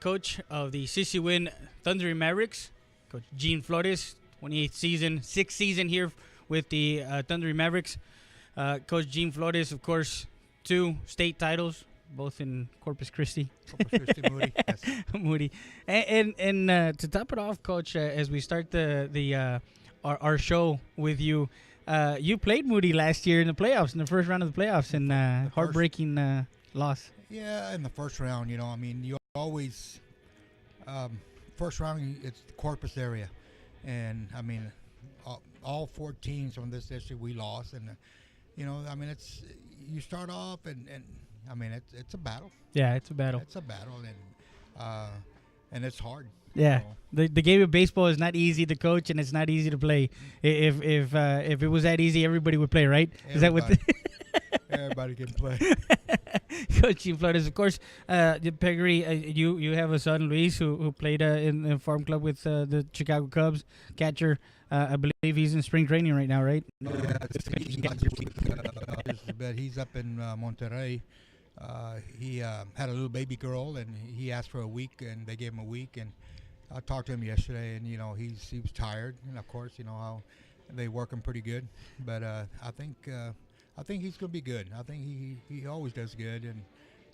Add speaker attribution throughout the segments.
Speaker 1: coach of the CC Winn Thundering Mavericks, Coach Gene Flores, 28th season, 6th season here with the Thundering Mavericks. Coach Gene Flores, of course, 2 state titles, both in Corpus Christi.
Speaker 2: Corpus Christi, Moody. Yes.
Speaker 1: Moody. And to top it off, Coach, as we start our show with you, you played Moody last year in the playoffs, in the first round of the playoffs, and heartbreaking loss.
Speaker 2: Yeah, in the first round, I mean, you always first round it's the Corpus area, and I mean, all 4 teams from this district we lost, and I mean, it's you start off and I mean, it's a battle.
Speaker 1: Yeah, it's a battle.
Speaker 2: It's a battle, and it's hard.
Speaker 1: Yeah, the game of baseball is not easy to coach, and it's not easy to play. If it was that easy, everybody would play, right?
Speaker 2: Everybody.
Speaker 1: Is that what?
Speaker 2: Everybody can play.
Speaker 1: Coach Gene Flores, of course. Peggery, you have a son, Luis, who played in the farm club with the Chicago Cubs, catcher. I believe he's in spring training right now, right?
Speaker 2: Yeah, but he's up in Monterrey. He had a little baby girl, and he asked for a week, and they gave him a week. And I talked to him yesterday, and he was tired, and of course, how they work him pretty good. But I think he's gonna be good. I think he always does good, and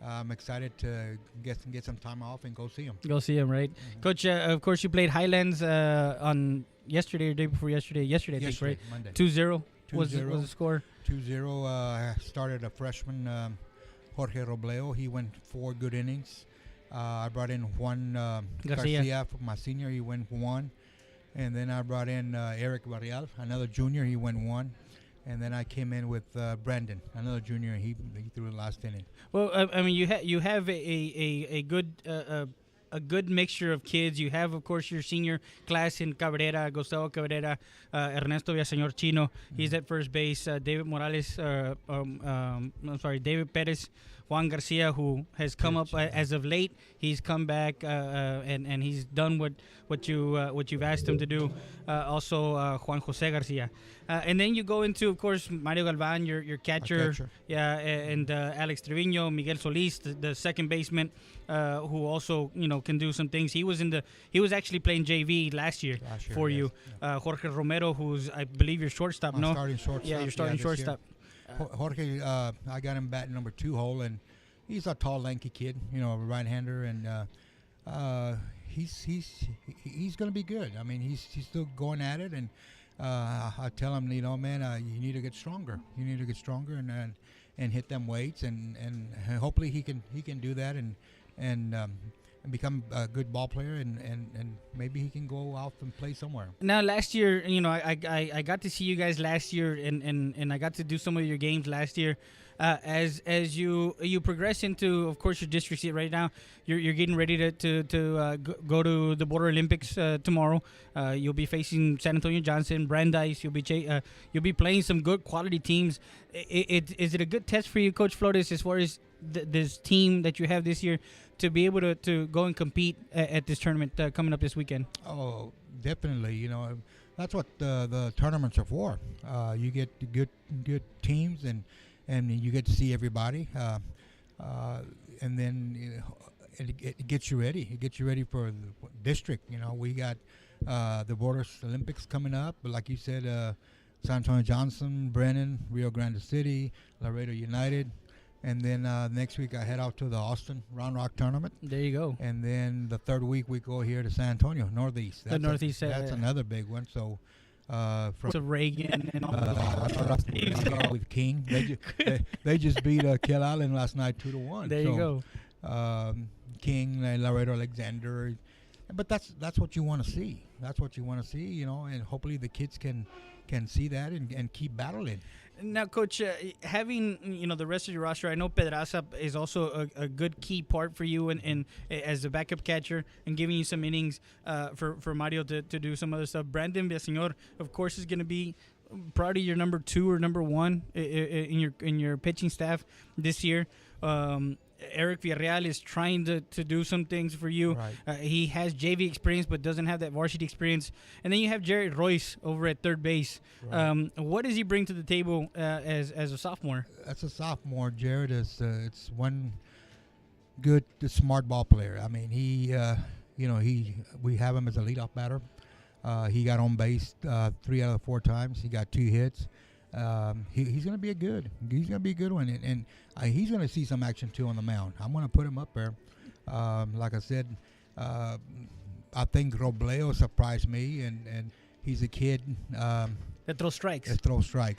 Speaker 2: I'm excited to get some time off and go see him.
Speaker 1: Go see him, right?
Speaker 2: Mm-hmm.
Speaker 1: Coach, of course, you played Highlands on yesterday or day before yesterday. Yesterday, I think, right?
Speaker 2: Monday.
Speaker 1: 2-0 was the score.
Speaker 2: 2-0. I started a freshman, Jorge Robleo. He went 4 good innings. I brought in Juan Garcia for my senior. He went 1. And then I brought in Eric Barrial, another junior. He went 1. And then I came in with Brandon, another junior. He threw the last inning.
Speaker 1: Well, I mean, you have a good mixture of kids. You have, of course, your senior class in Cabrera, Gustavo Cabrera, Ernesto Villaseñor Chino. He's at first base. David Morales. David Perez. Juan Garcia, who has come up as of late, he's come back and he's done what you've asked him to do. Also, Juan Jose Garcia, and then you go into, of course, Mario Galvan, your catcher. Yeah, and Alex Trevino, Miguel Solis, the second baseman, who also can do some things. He was actually playing JV last year for you. Jorge Romero, who's I believe your shortstop.
Speaker 2: Starting shortstop.
Speaker 1: Yeah, you're starting shortstop.
Speaker 2: Jorge, I got him batting number 2 hole, and he's a tall, lanky kid, a right-hander, and he's going to be good. I mean, he's still going at it, and I tell him, man, you need to get stronger. You need to get stronger and hit them weights, and hopefully he can do that and become a good ball player, and maybe he can go out and play somewhere.
Speaker 1: Now, last year, I got to see you guys last year, and I got to do some of your games last year. As you progress into, of course, your district seat right now, you're getting ready to go to the Border Olympics tomorrow. You'll be facing San Antonio Johnson, Brandeis. You'll be playing some good quality teams. Is it a good test for you, Coach Flores, as far as this team that you have this year, to be able to go and compete at this tournament coming up this weekend?
Speaker 2: Oh, definitely. That's what the tournaments are for. You get good teams, and you get to see everybody, and then it gets you ready. It gets you ready for the district. We got the Border Olympics coming up, but like you said, San Antonio Johnson, Brennan, Rio Grande City, Laredo United. And then next week I head out to the Austin Round Rock tournament.
Speaker 1: There you go.
Speaker 2: And then the third week we go here to San Antonio, Northeast.
Speaker 1: That's Northeast.
Speaker 2: That's another big one. So
Speaker 1: from Reagan and all
Speaker 2: with King, they just beat Kill Island last night 2-1.
Speaker 1: There you go.
Speaker 2: King, Laredo, Alexander. But that's what you want to see. That's what you want to see, and hopefully the kids can see that and keep battling.
Speaker 1: Now, Coach, having the rest of your roster, I know Pedraza is also a good key part for you and as a backup catcher and giving you some innings for Mario to do some other stuff. Brandon Villaseñor, of course, is going to be probably your number 2 or number 1 in your pitching staff this year. Eric Villarreal is trying to do some things for you.
Speaker 2: Right.
Speaker 1: He has JV experience but doesn't have that varsity experience. And then you have Jared Royce over at third base. Right. What does he bring to the table as a sophomore?
Speaker 2: As a sophomore, Jared is it's one good, smart ball player. I mean, we have him as a leadoff batter. He got on base 3 out of 4 times. He got 2 hits. He's going to be he's going to be a good one, and he's going to see some action too on the mound. I'm going to put him up there. Like I said, I think Robleo surprised me, and he's a kid
Speaker 1: that throws strikes.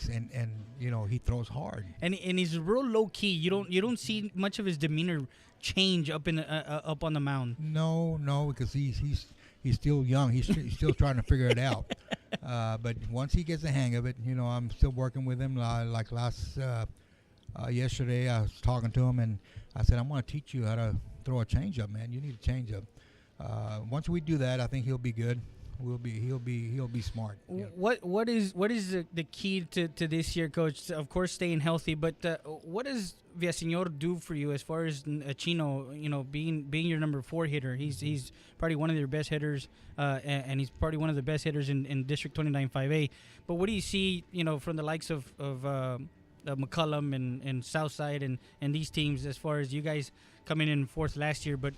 Speaker 2: And he throws hard.
Speaker 1: And he's real low key. You don't see much of his demeanor change up up on the mound.
Speaker 2: No, because he's still young. He's still trying to figure it out. But once he gets the hang of it, I'm still working with him. Like yesterday, I was talking to him, and I said, I'm going to teach you how to throw a changeup, man. You need a changeup. Once we do that, I think he'll be good. He'll be smart. Yeah.
Speaker 1: What is the key to this year, Coach? Of course, staying healthy, but what does Villaseñor do for you as far as Chino? Being your number 4 hitter, he's probably one of your best hitters, and he's probably one of the best hitters in District 29 5A. But what do you see, from the likes of McCullum and Southside and these teams as far as you guys coming in 4th last year, but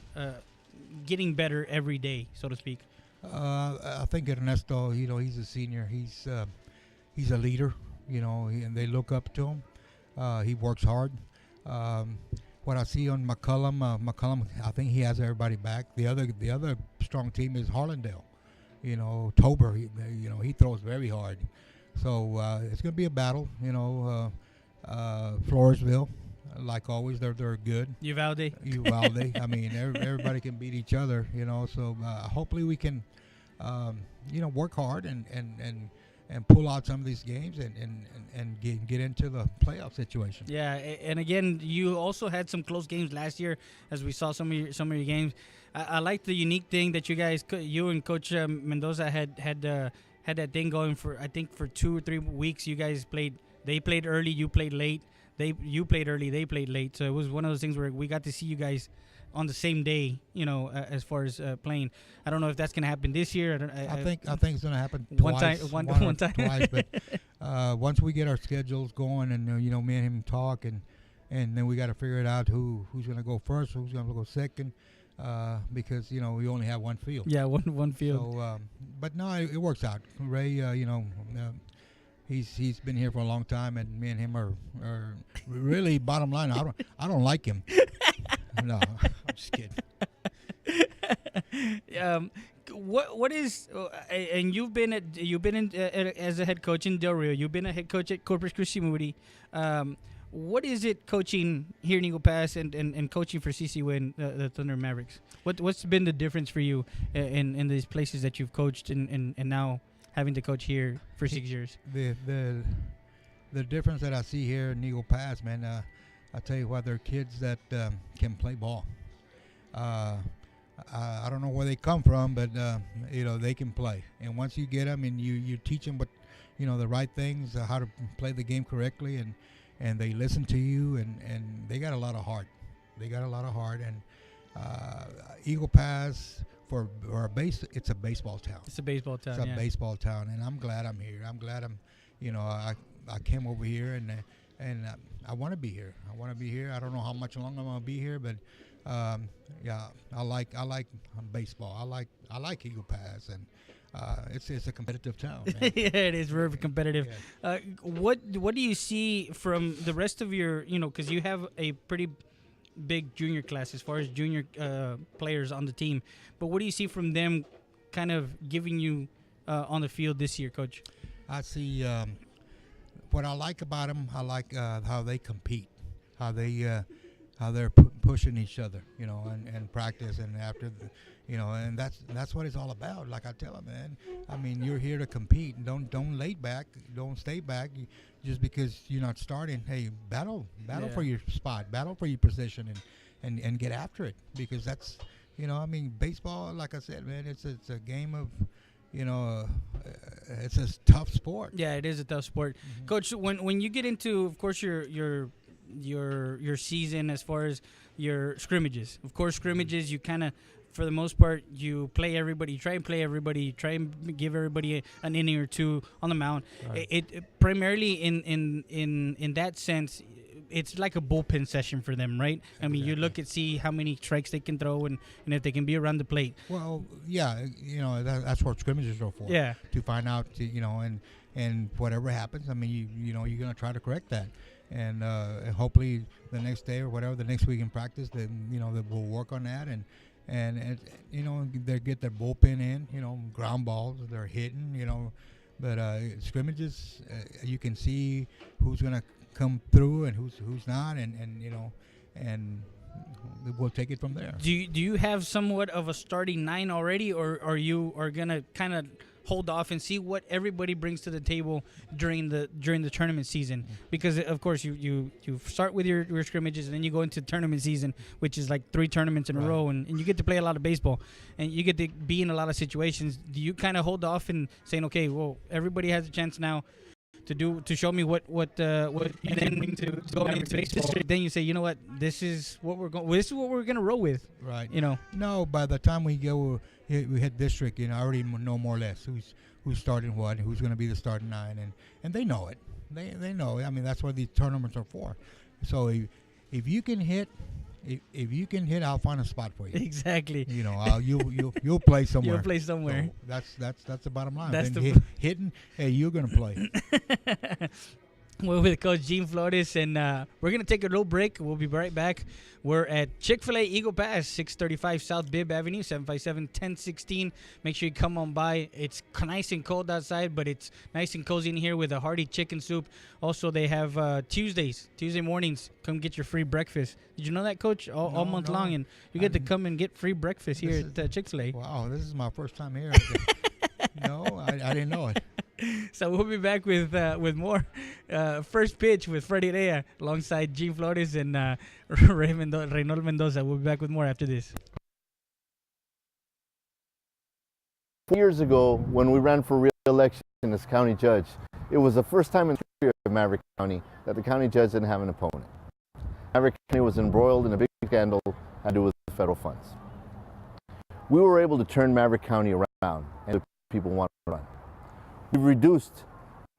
Speaker 1: getting better every day, so to speak?
Speaker 2: I think Ernesto, he's a senior. He's a leader, and they look up to him. He works hard. What I see on McCullum, I think he has everybody back. The other strong team is Harlandale. Tober, he throws very hard. So it's going to be a battle. Floresville, like always, they're good.
Speaker 1: Uvalde.
Speaker 2: I mean, everybody can beat each other, So hopefully we can, work hard and pull out some of these games and get into the playoff situation.
Speaker 1: Yeah, and again, you also had some close games last year, as we saw some of your games. I like the unique thing that you and Coach Mendoza had that thing going for 2 or 3 weeks. You guys played. They played early. You played late. You played early, they played late, so it was one of those things where we got to see you guys on the same day, as far as playing. I don't know if that's going to happen this year.
Speaker 2: I think it's going to happen twice.
Speaker 1: One time.
Speaker 2: Twice, but once we get our schedules going and me and him talk, and then we got to figure it out who's going to go first, who's going to go second, because we only have one field.
Speaker 1: Yeah, one field.
Speaker 2: So, but no, it works out. Ray, He's been here for a long time, and me and him are really bottom line. I don't like him. No, I'm just kidding.
Speaker 1: What is and you've been as a head coach in Del Rio. You've been a head coach at Corpus Christi Moody. What is it coaching here in Eagle Pass and coaching for CC Winn, the Thunder Mavericks? What's been the difference for you in these places that you've coached and now having to coach here for 6 years?
Speaker 2: The difference that I see here in Eagle Pass, man, I tell you what, they're kids that can play ball. I don't know where they come from, but they can play. And once you get them and you teach them the right things, how to play the game correctly, and they listen to you, and they got a lot of heart. And Eagle Pass, for a base, it's a baseball town.
Speaker 1: It's a baseball town.
Speaker 2: It's a baseball town, and I'm glad I'm here. I'm glad I came over here, and I want to be here. I don't know how much longer I'm gonna be here, but I like baseball. I like Eagle Pass, and it's a competitive town.
Speaker 1: Yeah, it is very competitive. Yeah. What do you see from the rest of your, because you have a pretty big junior class as far as junior players on the team, but what do you see from them kind of giving you on the field this year, Coach?
Speaker 2: I see what I like about them. I like how they compete, how they're pushing each other, and practice, and after and that's what it's all about. Like I tell them, man, I mean, you're here to compete. Don't lay back, don't stay back just because you're not starting. Hey, battle for your spot, battle for your position, and get after it, because that's I mean, baseball, like I said, man, it's a game of it's a tough sport.
Speaker 1: Yeah, it is a tough sport. Mm-hmm. Coach, when you get into, of course, your season as far as your scrimmages. Of course, scrimmages, you kind of, for the most part, you play everybody. You try and play everybody. You try and give everybody an inning or two on the mound. Right. It primarily in that sense, it's like a bullpen session for them, right? I mean, you look at see how many strikes they can throw and if they can be around the plate.
Speaker 2: Well, yeah, that's what scrimmages are for.
Speaker 1: Yeah.
Speaker 2: To find out, and whatever happens, I mean, you're going to try to correct that. And hopefully the next day or whatever, the next week in practice, then, that we'll work on that. And they get their bullpen in, ground balls, they're hitting, but scrimmages, you can see who's going to come through and who's not, and we'll take it from there.
Speaker 1: Do you have somewhat of a starting nine already, or you are gonna kind of hold off and see what everybody brings to the table during the tournament season? Because of course you start with your scrimmages and then you go into tournament season, which is like 3 tournaments in a row, and you get to play a lot of baseball and you get to be in a lot of situations. Do you kind of hold off and saying, okay, well, everybody has a chance now to show me what you then bring to go into baseball? Then you say, you know what, this is what we're gonna roll with,
Speaker 2: right?
Speaker 1: No,
Speaker 2: by the time we hit district, I already know more or less who's starting what and who's going to be the starting 9, and they know it. They know it. I mean, that's what these tournaments are for. So if you can hit, I'll find a spot for you.
Speaker 1: Exactly.
Speaker 2: You'll play somewhere.
Speaker 1: You'll play somewhere.
Speaker 2: So that's the bottom line.
Speaker 1: That's
Speaker 2: hitting. Hey, you're going to play.
Speaker 1: We're with Coach Gene Flores, and we're going to take a little break. We'll be right back. We're at Chick-fil-A Eagle Pass, 635 South Bibb Avenue, 757-1016. Make sure you come on by. It's nice and cold outside, but it's nice and cozy in here with a hearty chicken soup. Also, they have Tuesday mornings. Come get your free breakfast. Did you know that, Coach? All month long, and you get to come and get free breakfast here at Chick-fil-A.
Speaker 2: Wow, this is my first time here. No, I didn't know it.
Speaker 1: So we'll be back with more first pitch with Freddy Heredia alongside Gene Flores and Reynol Mendoza. We'll be back with more after this.
Speaker 3: 4 years ago, when we ran for re-election as county judge, it was the first time in the history of Maverick County that the county judge didn't have an opponent. Maverick County was embroiled in a big scandal had to do with federal funds. We were able to turn Maverick County around, and people want to run. We've reduced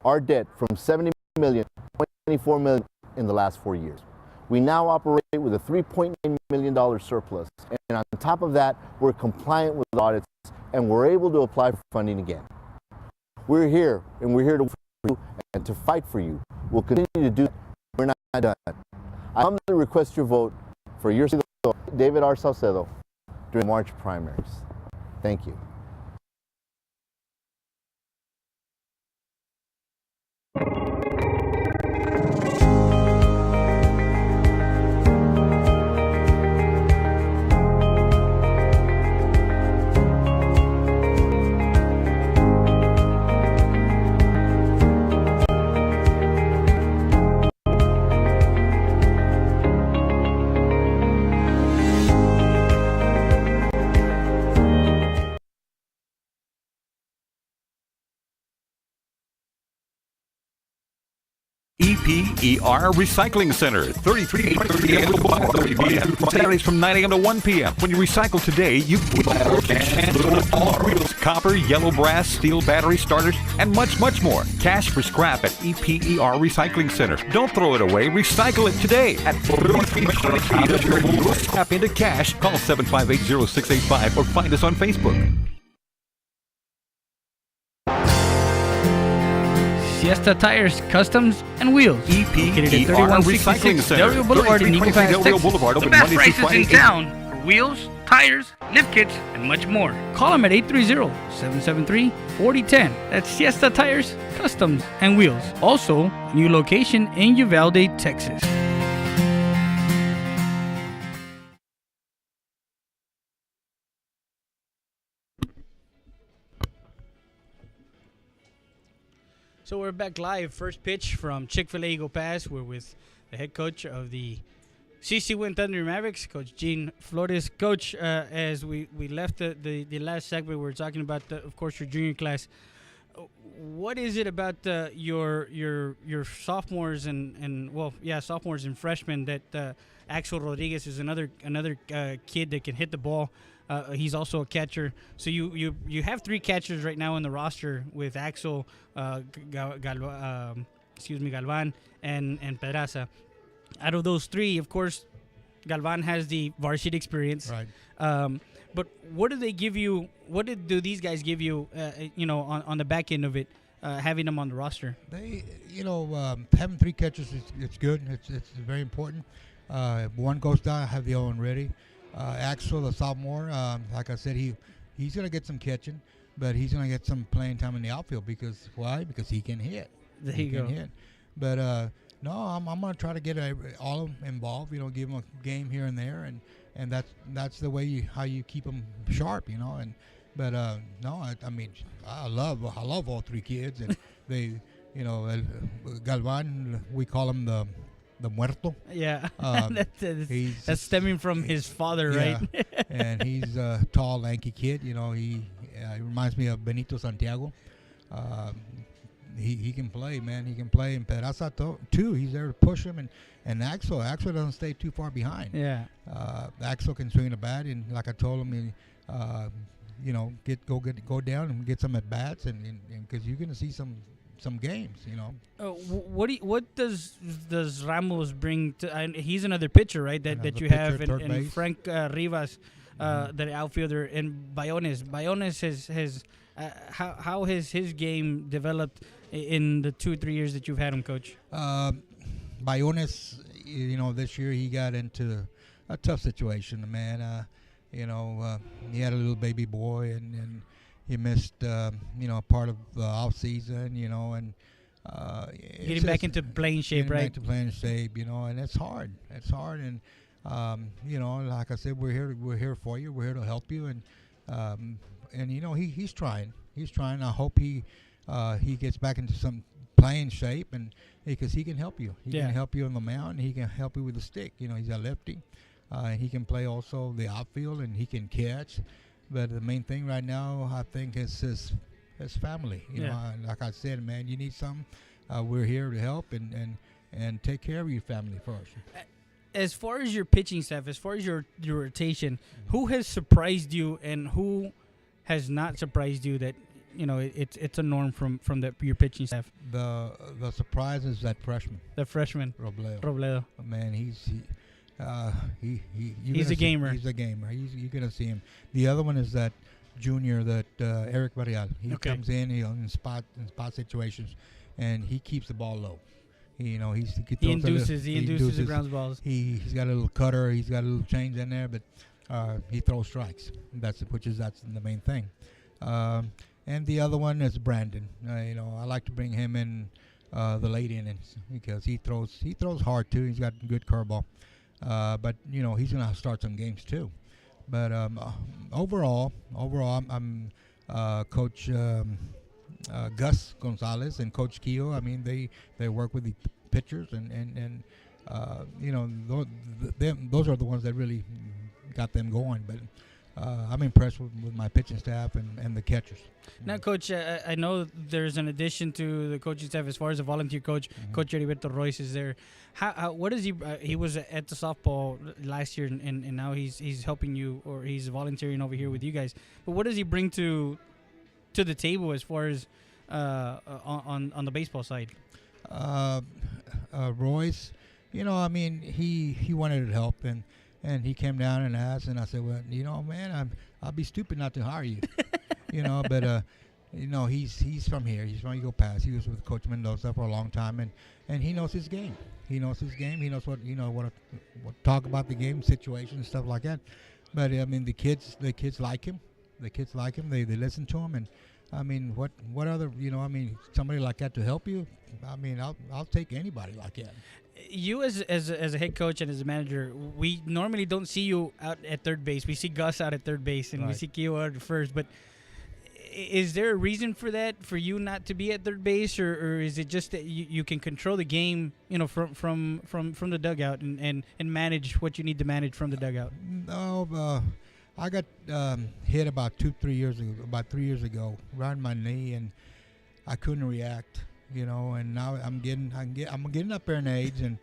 Speaker 3: our debt from $70 million to $24 million in the last 4 years. We now operate with a $3.9 million surplus, and on top of that, we're compliant with audits, and we're able to apply for funding again. We're here, and we're here to work for you and to fight for you. We'll continue to do that. We're not done. I humbly request your vote for your David R. Salcedo during March primaries. Thank you.
Speaker 4: EPER Recycling Center, 3380 p.m. Saturdays from 9 a.m. to 1 p.m. When you recycle today, you copper, yellow brass, steel battery starters, and much, much more. Cash for scrap at EPER Recycling Center. Don't throw it away. Recycle it today at Tap into cash. Call 758-0685 or find us on Facebook.
Speaker 1: Siesta Tires, Customs, and Wheels.
Speaker 4: EPER Recycling Center.
Speaker 1: Del Rio Boulevard in Eagle Pass, Texas. The best prices in town for wheels, tires, lift kits, and much more. Call them at 830-773-4010. That's Siesta Tires, Customs, and Wheels. Also, new location in Uvalde, Texas. So we're back live. First pitch from Chick-fil-A Eagle Pass. We're with the head coach of the CC Winn Thunder Mavericks, Coach Gene Flores. Coach, as we left the last segment, we were talking about, of course, your junior class. What is it about your sophomores sophomores and freshmen that Axel Rodriguez is another kid that can hit the ball? He's also a catcher. So you have 3 catchers right now on the roster with Axel, Galvan, and Pedraza. Out of those three, of course, Galvan has the varsity experience.
Speaker 2: Right.
Speaker 1: But what do they give you? Do these guys give you? On the back end of it, having them on the roster.
Speaker 2: They, having 3 catchers it's good. It's very important. If one goes down, I have the other one ready. Axel, the sophomore, like I said, he's gonna get some catching, but he's gonna get some playing time in the outfield because why? Because he can hit.
Speaker 1: There
Speaker 2: he
Speaker 1: you
Speaker 2: can
Speaker 1: go.
Speaker 2: hit. But no, I'm gonna try to get all of them involved. Give them a game here and there, and that's the way how you keep them sharp. But no, I mean, I love all 3 kids, and they, Galvan, we call him the muerto.
Speaker 1: Yeah,
Speaker 2: He's
Speaker 1: that's stemming from his father,
Speaker 2: yeah,
Speaker 1: right?
Speaker 2: and he's a tall, lanky kid. He reminds me of Benito Santiago. He can play, man. He can play. And Peraza too. He's there to push him. And Axel doesn't stay too far behind.
Speaker 1: Yeah.
Speaker 2: Axel can swing the bat, and like I told him, go down and get some at bats, and because you're gonna see some games,
Speaker 1: What does Ramos bring to? He's another pitcher, right? That you have, and Frank Rivas, the outfielder, and Bayones. Bayones has how has his game developed in the 2-3 years that you've had him, Coach?
Speaker 2: Bayones, this year he got into a tough situation, man. He had a little baby boy, and he missed, part of the off season, and
Speaker 1: getting back into playing shape, right?
Speaker 2: Back to playing shape, and it's hard. It's hard, and like I said, we're here for you. We're here to help you, and he's trying. He's trying. I hope he gets back into some playing shape, and because he can help you. He can help you on the mound. He can help you with the stick. He's a lefty. He can play also the outfield, and he can catch. But the main thing right now, I think, is his family. Like I said, man, you need something. We're here to help and take care of your family first.
Speaker 1: As far as your pitching staff, as far as your rotation, who has surprised you and who has not surprised you that it's a norm from your pitching staff?
Speaker 2: The surprise is that freshman.
Speaker 1: The freshman, Robledo.
Speaker 2: Man, he's
Speaker 1: a gamer.
Speaker 2: He's a gamer. You're gonna see him. The other one is that junior, that Eric Barrial. He comes in, in spot situations, and he keeps the ball low. He induces
Speaker 1: the ground balls.
Speaker 2: He's got a little cutter. He's got a little change in there, but he throws strikes. That's the main thing. And the other one is Brandon. I like to bring him in the late innings because he throws hard too. He's got good curveball. But he's gonna start some games too. But overall, I'm Coach Gus Gonzalez and Coach Keogh. I mean, they work with the pitchers, and those are the ones that really got them going. But I'm impressed with my pitching staff and the catchers.
Speaker 1: Now, Coach, I know there's an addition to the coaching staff as far as a volunteer coach. Coach Heriberto Royce is there. What is he? He was at the softball last year, and now he's helping you, or he's volunteering over here with you guys. But what does he bring to the table as far as on the baseball side?
Speaker 2: Royce, he wanted to help, and he came down and asked, and I said, well, man, I'll be stupid not to hire you. But he's from here. He's from Eagle Pass. He was with Coach Mendoza for a long time, and he knows his game. He knows his game. He knows what talk about the game, situation, stuff like that. But I mean, the kids like him. The kids like him. They listen to him, and I mean, what other somebody like that to help you? I mean, I'll take anybody like that.
Speaker 1: You as a head coach and as a manager, we normally don't see you out at third base. We see Gus out at third base, and we see Keo out at first. But is there a reason for that, for you not to be at third base, or is it just that you can control the game, from the dugout and manage what you need to manage from the dugout?
Speaker 2: No, I got hit about 3 years ago, right in my knee, and I couldn't react. And now I'm getting up there in age, and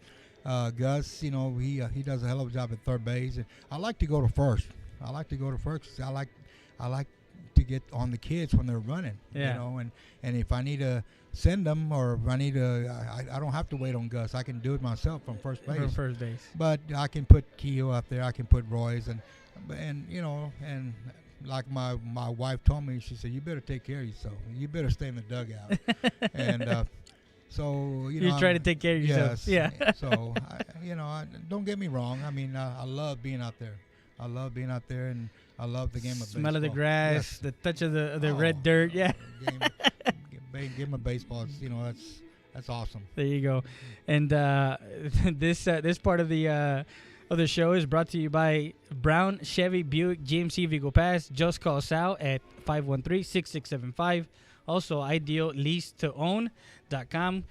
Speaker 2: Gus, he does a hell of a job at third base, and I like to go to first. I like to get on the kids when they're running.
Speaker 1: Yeah.
Speaker 2: You know, and if I need to send them, or if I need to, I don't have to wait on Gus. I can do it myself from first base.
Speaker 1: From first base.
Speaker 2: But I can put Keo up there. I can put Royce, and you know, and like my wife told me, she said, you better take care of yourself. You better stay in the dugout. And so you know,
Speaker 1: try to take care of yourself.
Speaker 2: Yes.
Speaker 1: Yeah.
Speaker 2: So you know, don't get me wrong. I mean, I love being out there. I love being out there, and I love the game of baseball.
Speaker 1: Smell of the grass,
Speaker 2: Yes.
Speaker 1: the touch of the red dirt. Yeah.
Speaker 2: Game of baseball. You know, that's awesome.
Speaker 1: There you go. And this part of the show is brought to you by Brown Chevy Buick GMC Vigo Pass. Just call Sal at 513-6675. Also, ideallease-to-own.com.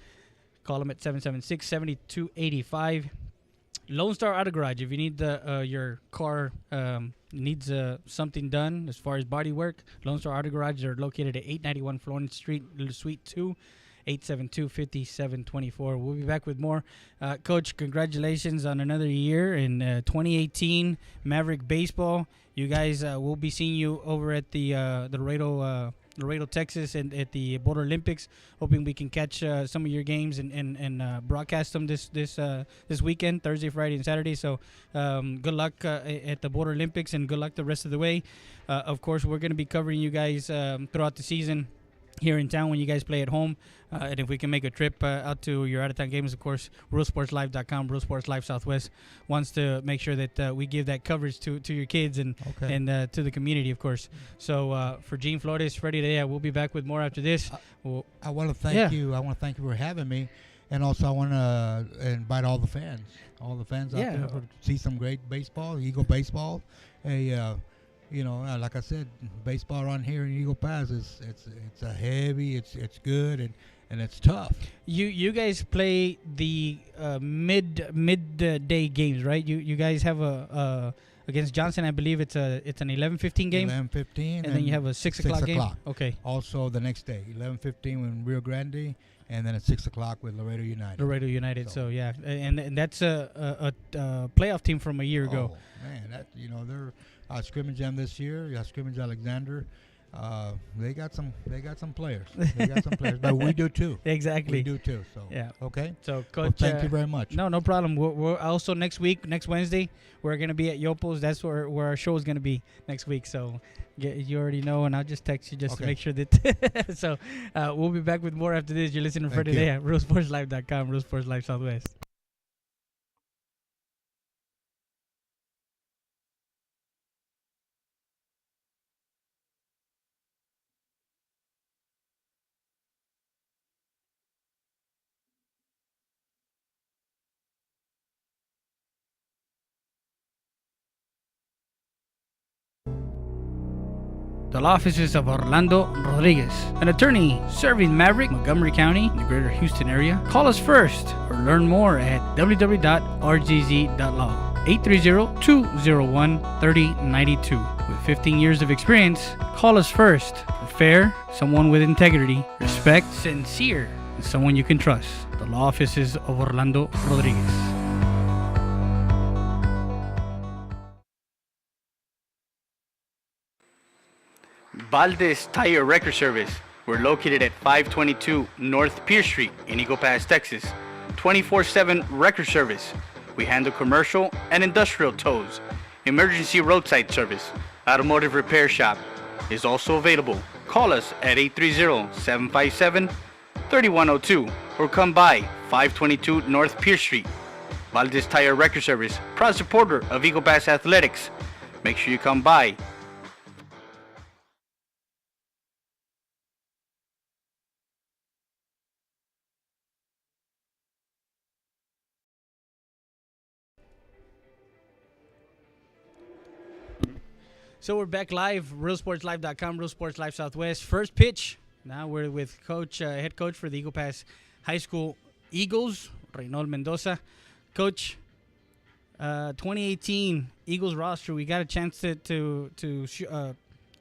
Speaker 1: Call them at 776-7285. Lone Star Auto Garage. If you need your car needs something done as far as body work, Lone Star Auto Garage. They're located at 891 Florence Street, Suite 2, 872-5724. We'll be back with more. Coach, congratulations on another year in 2018 Maverick Baseball. You guys, we'll be seeing you over at the Laredo, Texas, and at the Border Olympics. Hoping we can catch some of your games and broadcast them this weekend, Thursday, Friday, and Saturday. So good luck at the Border Olympics, and good luck the rest of the way. Of course, we're going to be covering you guys throughout the season here in town when you guys play at home. And if we can make a trip out to your out-of-town games, of course, RealSportsLive.com, Real Sports Live Southwest wants to make sure that we give that coverage to your kids and to the community, of course. So for Gene Flores, Freddy today, we'll be back with more after this.
Speaker 2: I want to thank you. I want to thank you for having me. And also I want to invite all the fans out there to see some great baseball, Eagle baseball. You know, like I said, baseball around here in Eagle Pass it's a heavy, it's good, and it's tough.
Speaker 1: You guys play the midday games, right? You guys have a against Johnson, I believe it's an 11:15 game.
Speaker 2: 11:15,
Speaker 1: and then you have a 6 o'clock game. Okay.
Speaker 2: Also the next day, 11:15 with Rio Grande, and then at 6 o'clock with Laredo United.
Speaker 1: So yeah, and that's a playoff team from a year ago.
Speaker 2: Man, they're scrimmage them this year. Yeah, scrimmage Alexander. They got some players. But we do too.
Speaker 1: Exactly.
Speaker 2: We do too. So
Speaker 1: yeah.
Speaker 2: Okay.
Speaker 1: So Coach,
Speaker 2: thank you very much.
Speaker 1: No problem. We're also next Wednesday, we're gonna be at Yopos. That's where our show is gonna be next week. So you already know, and I'll just text you to make sure that. So we'll be back with more after this. You're listening for today at RealSportsLive.com, Real Sports Live Southwest. The law offices of Orlando Rodriguez, an attorney serving Maverick, Montgomery County, and the greater Houston area. Call us first or learn more at www.rgz.law. 830-201-3092. With 15 years of experience, call us first. For fair, someone with integrity, respect, sincere, and someone you can trust. The law offices of Orlando Rodriguez. Valdez Tire Record Service. We're located at 522 North Pierce Street in Eagle Pass, Texas. 24/7 record service. We handle commercial and industrial tows. Emergency roadside service. Automotive repair shop is also available. Call us at 830-757-3102 or come by 522 North Pierce Street. Valdez Tire Record Service, proud supporter of Eagle Pass Athletics. Make sure you come by. So we're back live, RealSportsLive.com, Real Sports Live Southwest. First pitch. Now we're with head coach for the Eagle Pass High School Eagles, Reynol Mendoza. Coach, 2018 Eagles roster. We got a chance to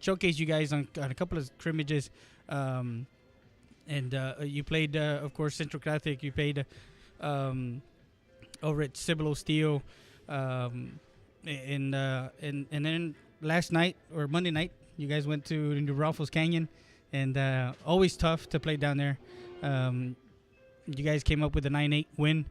Speaker 1: showcase you guys on a couple of scrimmages, and you played, of course, Central Catholic. You played over at Cibolo Steel, and then last night or Monday night, You guys went to New Braunfels Canyon, and always tough to play down there. You guys came up with a 9-8 win.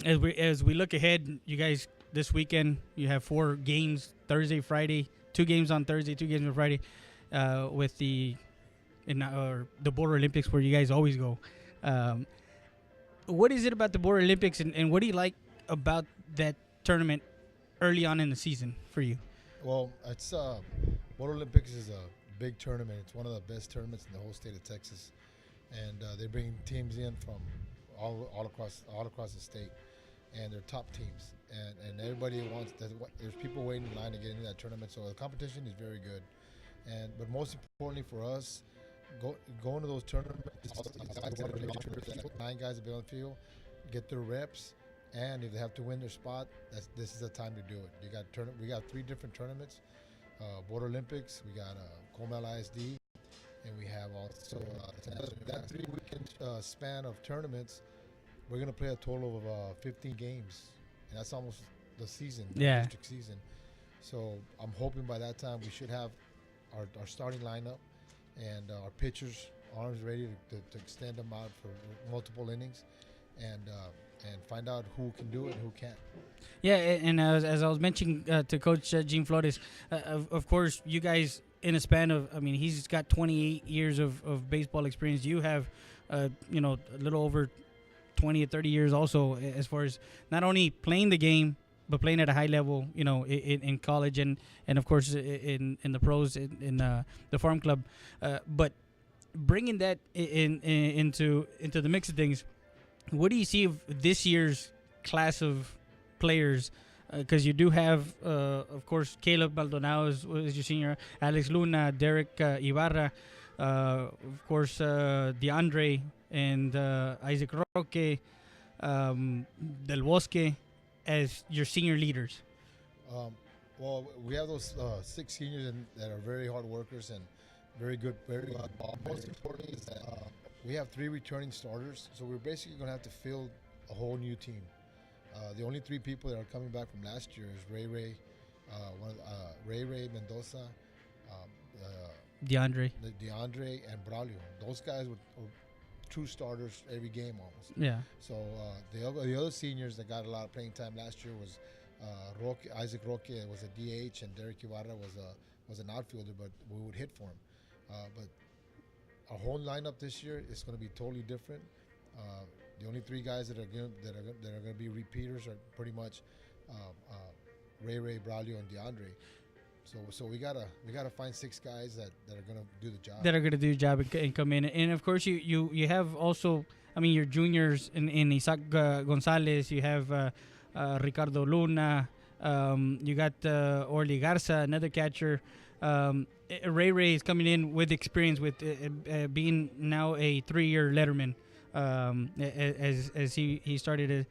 Speaker 1: As we look ahead, you guys this weekend you have 4 games: Thursday, Friday, 2 games on Thursday, 2 games on Friday, with the Border Olympics where you guys always go. What is it about the Border Olympics, and what do you like about that tournament early on in the season for you?
Speaker 5: Well, it's Border Olympics is a big tournament. It's one of the best tournaments in the whole state of Texas, and they bring teams in from all across the state, and they're top teams. And everybody wants that. There's people waiting in line to get into that tournament, so the competition is very good. But most importantly for us, going to those tournaments, 9 guys that be on the field, get their reps, and if they have to win their spot, this is the time to do it. We got 3 different tournaments: Border Olympics, we got Comel ISD, and we have also that 3-weekend span of tournaments. We're gonna play a total of 15 games, and that's almost the season, the district season. So I'm hoping by that time we should have our starting lineup and our pitchers' arms ready to extend them out for multiple innings, and find out who can do it and who can't.
Speaker 1: Yeah, and as I was mentioning to Coach Gene Flores, of course, you guys in a span of, I mean, he's got 28 years of baseball experience. You have, a little over 20 or 30 years also, as far as not only playing the game, but playing at a high level, in college and of course in the pros in the farm club, but bringing that into the mix of things. What do you see of this year's class of players? Because you do have, of course, Caleb Maldonado is your senior, Alex Luna, Derek Ibarra, of course, DeAndre and Isaac Roque, Del Bosque as your senior leaders.
Speaker 5: Well, we have those 6 seniors that are very hard workers and very good ball. Most importantly is that we have 3 returning starters, so we're basically going to have to field a whole new team. The only 3 people that are coming back from last year is Ray Mendoza,
Speaker 1: DeAndre,
Speaker 5: and Braulio. Those guys were true starters every game almost.
Speaker 1: Yeah.
Speaker 5: So the other seniors that got a lot of playing time last year was Isaac Roque was a DH, and Derek Ibarra was an outfielder, but we would hit for him. But our whole lineup this year is going to be totally different. The only 3 guys that are going to be repeaters are pretty much Ray, Braulio, and DeAndre. So we gotta find 6 guys that are gonna do the job. That are gonna
Speaker 1: do the job and come in. And of course you have also, I mean, your juniors in Isaac Gonzalez. You have Ricardo Luna. You got Orly Garza, another catcher. Ray is coming in with experience with being now a 3-year letterman. As he started,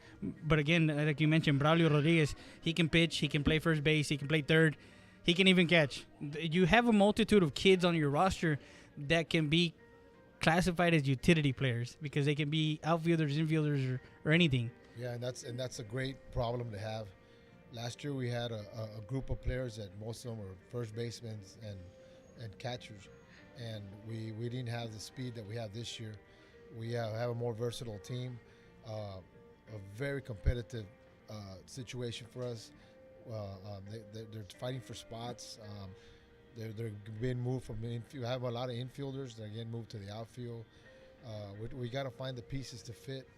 Speaker 1: but again, like you mentioned, Braulio Rodriguez, he can pitch, he can play first base, he can play third, he can even catch. You have a multitude of kids on your roster that can be classified as utility players because they can be outfielders, infielders, or anything.
Speaker 5: Yeah, and that's a great problem to have. Last year we had a group of players that most of them were first basemen and catchers, and we didn't have the speed that we have this year. We have a more versatile team, a very competitive situation for us. They're fighting for spots. They're being moved from infield. We have a lot of infielders that are getting moved to the outfield. We got to find the pieces to fit,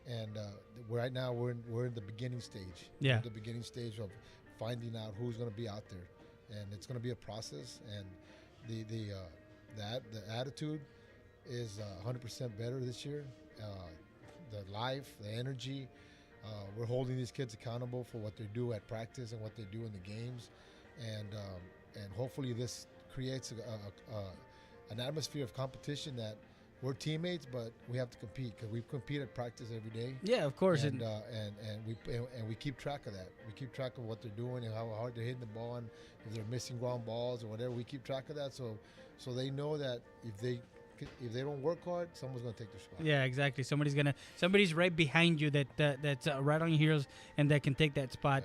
Speaker 5: and right now we're in the beginning stage.
Speaker 1: Yeah,
Speaker 5: the beginning stage of finding out who's going to be out there, and it's going to be a process. And the attitude is 100% better this year. The life, the energy. We're holding these kids accountable for what they do at practice and what they do in the games, and hopefully this creates an atmosphere of competition that we're teammates, but we have to compete because we compete at practice every day.
Speaker 1: Yeah, of course.
Speaker 5: And we keep track of that. We keep track of what they're doing and how hard they're hitting the ball, and if they're missing ground balls or whatever. We keep track of that, so they know that if they if they don't work hard, someone's gonna take their spot.
Speaker 1: Yeah, exactly. Somebody's right behind you that's right on your heels and that can take that spot.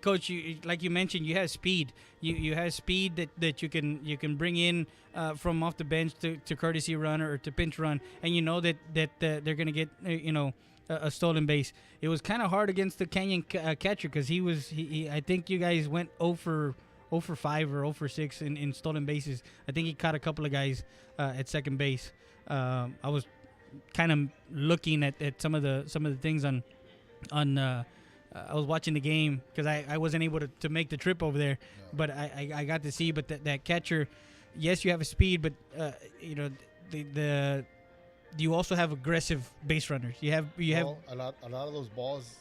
Speaker 1: Coach, like you mentioned, you have speed. You have speed that you can bring in from off the bench to courtesy run or to pinch run, and you know that they're gonna get a stolen base. It was kind of hard against the Canyon catcher because he I think you guys went 0 for 5 or 0 for 6 in stolen bases. I think he caught a couple of guys at second base. I was kind of looking at some of the things on I was watching the game because I wasn't able to make the trip over there, but I got to see. But that catcher, yes, you have a speed, but the you also have aggressive base runners. You have
Speaker 5: a lot of those balls.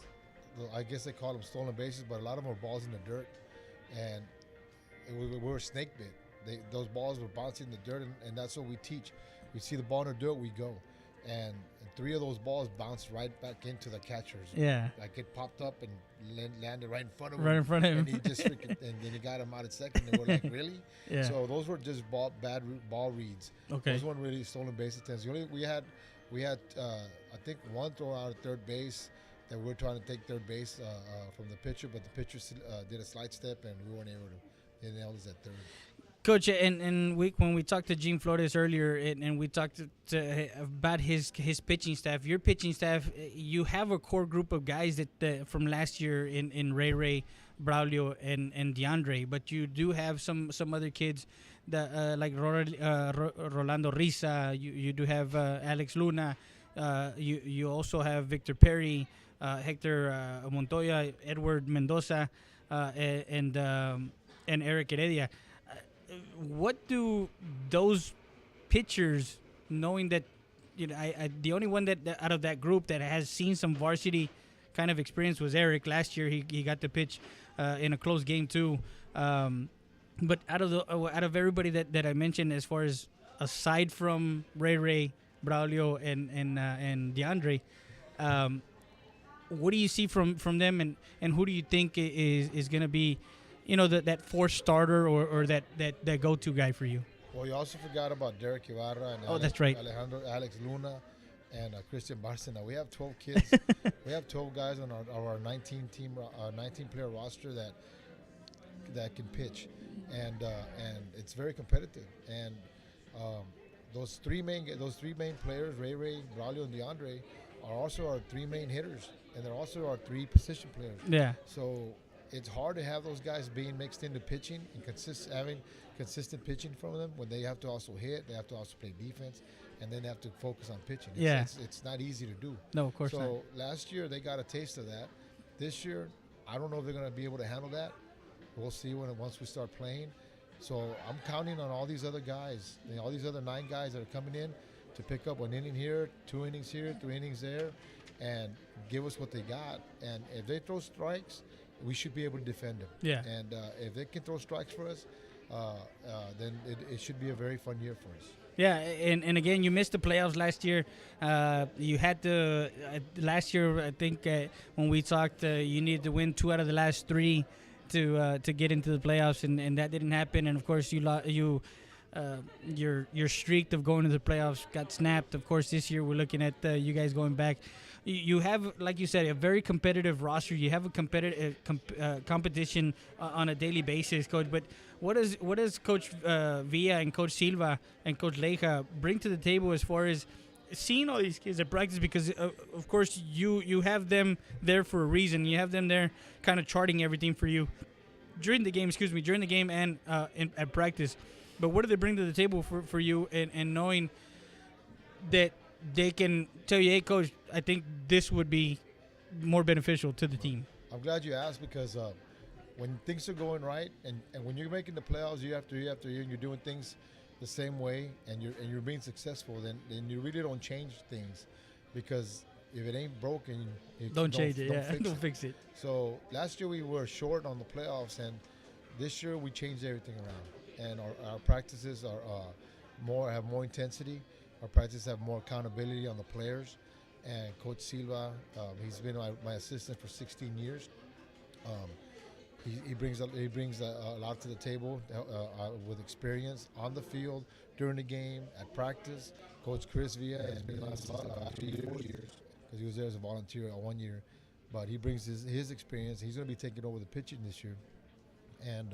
Speaker 5: I guess they call them stolen bases, but a lot of them are balls in the dirt, and we were snake bit. Those balls were bouncing in the dirt, and that's what we teach. We see the ball in the dirt, we go. And 3 of those balls bounced right back into the catchers.
Speaker 1: Yeah.
Speaker 5: Like it popped up and landed right in front of him.
Speaker 1: Right in front of him.
Speaker 5: And he just and then he got him out at second. And we're like, really?
Speaker 1: Yeah.
Speaker 5: So those were just bad ball reads.
Speaker 1: Okay.
Speaker 5: Those weren't really stolen base attempts. We had I think one throw out at third base that we were trying to take third base from the pitcher, but the pitcher did a slide step and we weren't able to. They nailed us at third.
Speaker 1: Coach, and when we talked to Gene Flores earlier, and we talked about his pitching staff, your pitching staff, you have a core group of guys that from last year in Ray, Braulio, and DeAndre, but you do have some other kids that like Rolando Risa. You do have Alex Luna. You also have Victor Perry, Hector Montoya, Edward Mendoza, and Eric Heredia. What do those pitchers, knowing that the only one that out of that group that has seen some varsity kind of experience was Eric. Last year he got to pitch in a close game too. But out of everybody that I mentioned, as far as aside from Ray, Braulio, and DeAndre, what do you see from them, and who do you think is going to be that fourth starter or that go-to guy for you?
Speaker 5: Well, you also forgot about Derek Ibarra and
Speaker 1: that's right.
Speaker 5: Alex Luna and Christian Barcena. We have 12 kids. We have 12 guys on our 19-player roster that can pitch, and it's very competitive. And those three main players, Ray, Braulio, and DeAndre, are also our 3 main hitters, and they're also our 3 position players.
Speaker 1: Yeah.
Speaker 5: So it's hard to have those guys being mixed into pitching and having consistent pitching from them when they have to also hit, they have to also play defense, and then they have to focus on pitching. It's not easy to do.
Speaker 1: No, of course not.
Speaker 5: So last year they got a taste of that. This year, I don't know if they're going to be able to handle that. We'll see once we start playing. So I'm counting on all these other guys, all these other 9 guys that are coming in to pick up 1 inning here, 2 innings here, 3 innings there, and give us what they got. And if they throw strikes, we should be able to defend them.
Speaker 1: Yeah.
Speaker 5: And if they can throw strikes for us, then it should be a very fun year for us.
Speaker 1: Yeah, and again, you missed the playoffs last year. You had to last year. I think when we talked, you needed to win 2 out of the last 3 to get into the playoffs, and that didn't happen. And of course, your streak of going to the playoffs got snapped. Of course, this year we're looking at you guys going back. You have, like you said, a very competitive roster. You have a competitive competition on a daily basis, Coach. But what does Coach Villa and Coach Silva and Coach Leija bring to the table as far as seeing all these kids at practice? Because of course you have them there for a reason. You have them there, kind of charting everything for you during the game. During the game and at practice. But what do they bring to the table for you, and knowing that they can tell you, hey, Coach, I think this would be more beneficial to the team?
Speaker 5: I'm glad you asked, because when things are going right and when you're making the playoffs year after year after year, and you're doing things the same way and you're being successful, then you really don't change things, because if it ain't broken,
Speaker 1: don't change it. Don't fix it.
Speaker 5: So last year we were short on the playoffs, and this year we changed everything around, and our practices have more intensity. Our practices have more accountability on the players, and Coach Silva, he's been my assistant for 16 years. He brings a lot to the table with experience on the field, during the game, at practice. Coach Chris Villa has been on the 2 years because he was there as a volunteer 1 year, but he brings his experience. He's going to be taking over the pitching this year, and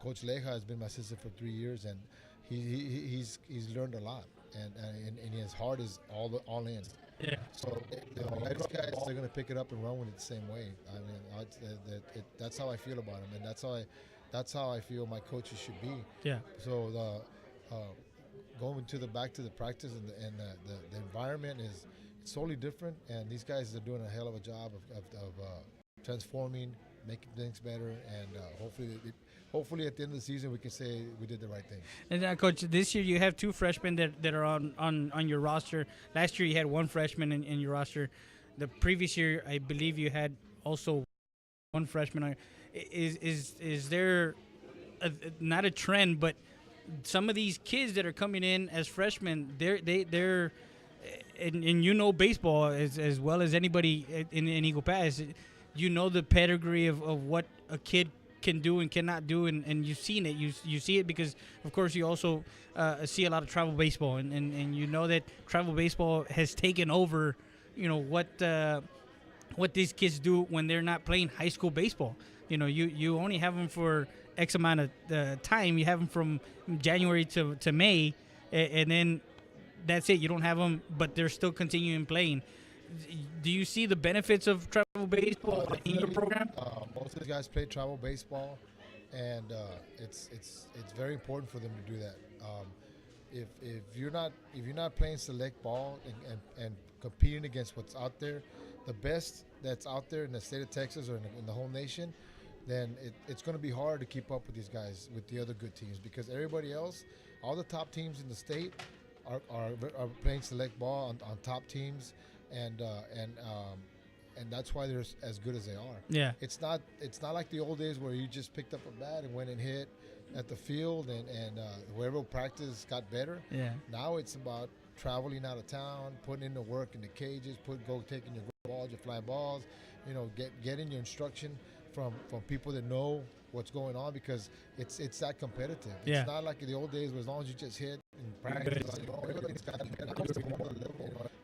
Speaker 5: Coach Leja has been my assistant for 3 years, and he's learned a lot, and his heart is all in.
Speaker 1: Yeah.
Speaker 5: So these guys, they're going to pick it up and run with it the same way. I mean, that's how I feel about him, and that's how I feel my coaches should be.
Speaker 1: Yeah.
Speaker 5: So going back to the practice and the environment is totally different, and these guys are doing a hell of a job of transforming, making things better, and hopefully at the end of the season we can say we did the right thing.
Speaker 1: And Coach, this year you have 2 freshmen that are on your roster. Last year you had 1 freshman in your roster. The previous year I believe you had also 1 freshman. Is there not a trend, but some of these kids that are coming in as freshmen, they're and you know baseball as well as anybody in Eagle Pass. You know the pedigree of what a kid can do and cannot do, and you've seen it. You see it because, of course, you also see a lot of travel baseball, and you know that travel baseball has taken over, you know, what these kids do when they're not playing high school baseball. You know, you only have them for X amount of time. You have them from January to May, and then that's it. You don't have them, but they're still continuing playing. Do you see the benefits of travel baseball in your program?
Speaker 5: Most of these guys play travel baseball, and it's very important for them to do that. If you're not playing select ball and competing against what's out there, the best that's out there in the state of Texas or in the whole nation, then it's going to be hard to keep up with these guys, with the other good teams, because everybody else, all the top teams in the state are playing select ball on top teams, and that's why they're as good as they are.
Speaker 1: Yeah.
Speaker 5: It's not like the old days where you just picked up a bat and went and hit at the field, and whoever practice got better.
Speaker 1: Yeah.
Speaker 5: Now it's about traveling out of town, putting in the work in the cages, taking your balls, your fly balls, you know, getting your instruction from people that know what's going on, because it's that competitive.
Speaker 1: Yeah.
Speaker 5: It's not like in the old days where as long as you just hit and practice,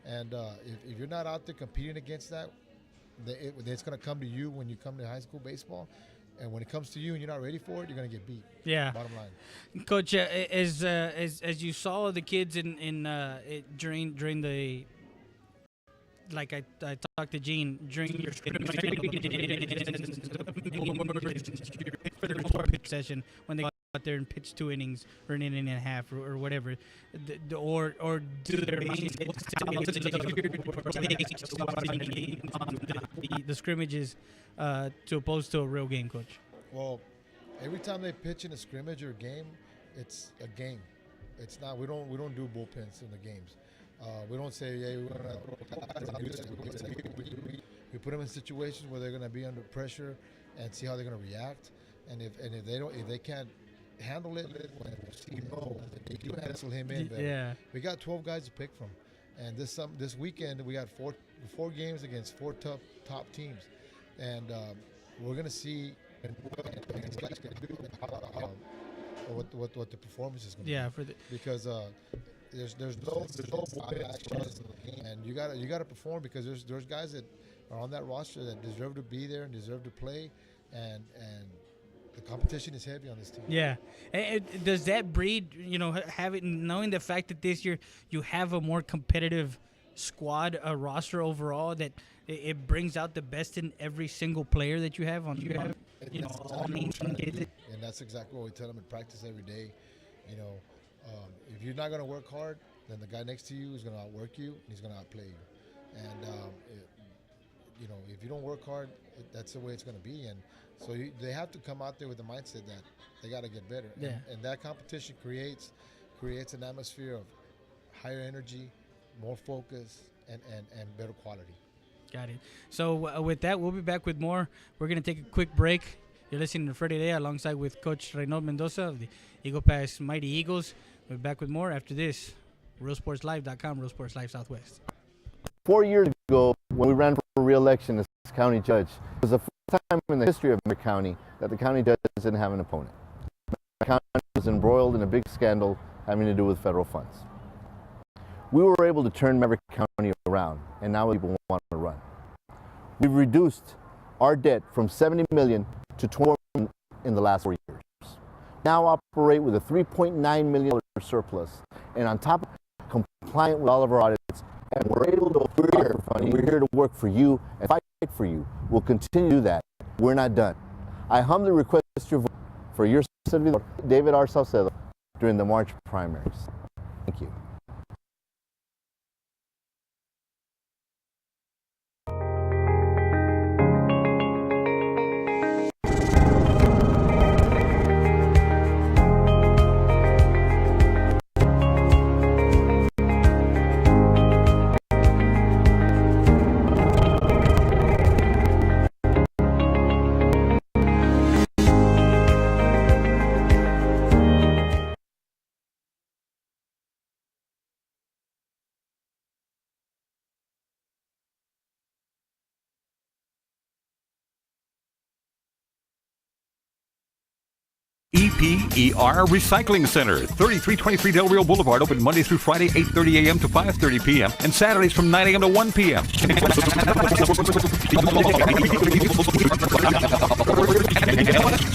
Speaker 5: and if you're not out there competing against that, it's going to come to you when you come to high school baseball. And when it comes to you and you're not ready for it, you're going to get beat.
Speaker 1: Yeah.
Speaker 5: Bottom line.
Speaker 1: Coach, as you saw the kids during the, like I talked to Gene during your pitch session when they go out there and pitch 2 innings or an inning and a half or whatever, or do their the scrimmages to oppose to a real game, Coach?
Speaker 5: Well, every time they pitch in a scrimmage or a game, it's a game. It's not. We don't do bullpens in the games. We don't say, "Hey, we're gonna." We put them in situations where they're gonna be under pressure and see how they're gonna react. And if they can't handle it, they do pencil him in.
Speaker 1: Yeah.
Speaker 5: We got 12 guys to pick from, and this weekend we got four games against 4 top teams, and we're gonna see what the performance is gonna be. Because there's no and you gotta perform, because there's guys that are on that roster that deserve to be there and deserve to play, and the competition is heavy on this team.
Speaker 1: Yeah. Does that breed, knowing the fact that this year you have a more competitive squad, a roster overall, that it brings out the best in every single player that you have on all names and kids?
Speaker 5: And that's exactly what we tell them in practice every day. If you're not going to work hard, then the guy next to you is going to outwork you, and he's going to outplay you. And if you don't work hard, that's the way it's going to be. And so they have to come out there with the mindset that they got to get better.
Speaker 1: Yeah.
Speaker 5: And that competition creates an atmosphere of higher energy, more focus, and better quality.
Speaker 1: Got it. So with that, we'll be back with more. We're going to take a quick break. You're listening to Freddy alongside with Coach Reynol Mendoza of the Eagle Pass Mighty Eagles. We'll be back with more after this. RealSportsLive.com, Real Sports Live Southwest.
Speaker 3: 4 years ago, when we ran for re-election as county judge, it was the time in the history of Maverick County that the county judge didn't have an opponent. Maverick County was embroiled in a big scandal having to do with federal funds. We were able to turn Maverick County around, and now people want to run. We've reduced our debt from $70 million to $24 million in the last 4 years. Now operate with a $3.9 million surplus, and on top of compliant with all of our audits, and we're able to, we're here to work for you and fight for you. We'll continue to do that. We're not done. I humbly request your vote for your servidor, David R. Saucedo, during the March primaries. Thank you.
Speaker 4: EPER Recycling Center, 3323 Del Rio Boulevard, open Monday through Friday, 8:30 a.m. to 5:30 p.m. and Saturdays from 9 a.m. to 1 p.m.